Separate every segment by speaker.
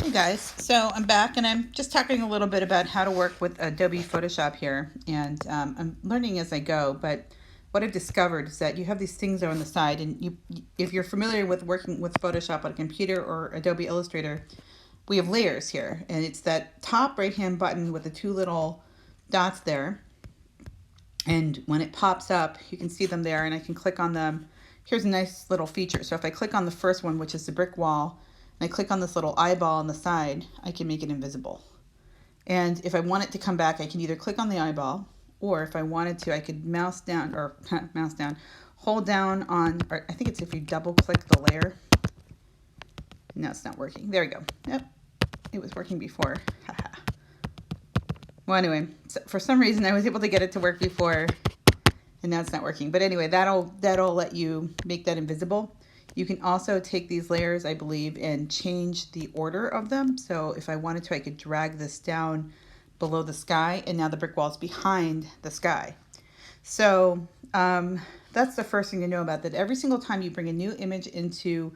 Speaker 1: Hey guys, so I'm back and I'm just talking a little bit about how to work with Adobe Photoshop here, and I'm learning as I go. But what I've discovered is that you have these things on the side, and if you're familiar with working with Photoshop on a computer or Adobe Illustrator, we have layers here, and it's that top right-hand button with the two little dots there, and when it pops up, you can see them there, and I can click on them. Here's a nice little feature. So if I click on the first one, which is the brick wall, and I click on this little eyeball on the side, I can make it invisible. And if I want it to come back, I can either click on the eyeball, or if I wanted to, I could mouse down, or mouse down, hold down on, or I think it's if you double click the layer. No, it's not working. There we go. Yep, it was working before. Well, anyway, so for some reason I was able to get it to work before, and now it's not working. But anyway, that'll let you make that invisible. You can also take these layers, I believe, and change the order of them. So if I wanted to, I could drag this down below the sky, and now the brick wall is behind the sky. So that's the first thing to know about that. Every single time you bring a new image into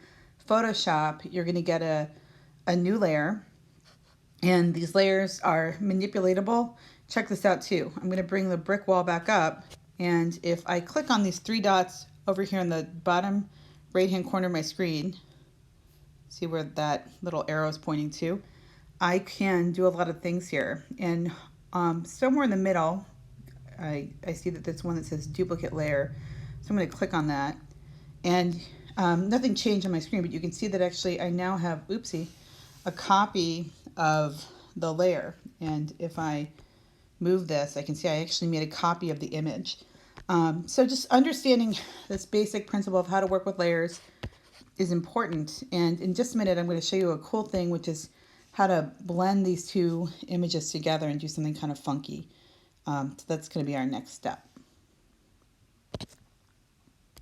Speaker 1: Photoshop, you're going to get a new layer. And these layers are manipulatable. Check this out too. I'm going to bring the brick wall back up. And if I click on these three dots over here in the bottom right-hand corner of my screen, see where that little arrow is pointing to, I can do a lot of things here. And somewhere in the middle, I see that there's one that says duplicate layer. So I'm going to click on that. And nothing changed on my screen, but you can see that actually I now have, oopsie, a copy of the layer. And if I move this, I can see I actually made a copy of the image. So just understanding this basic principle of how to work with layers is important. And in just a minute, I'm going to show you a cool thing, which is how to blend these two images together and do something kind of funky. So that's going to be our next step.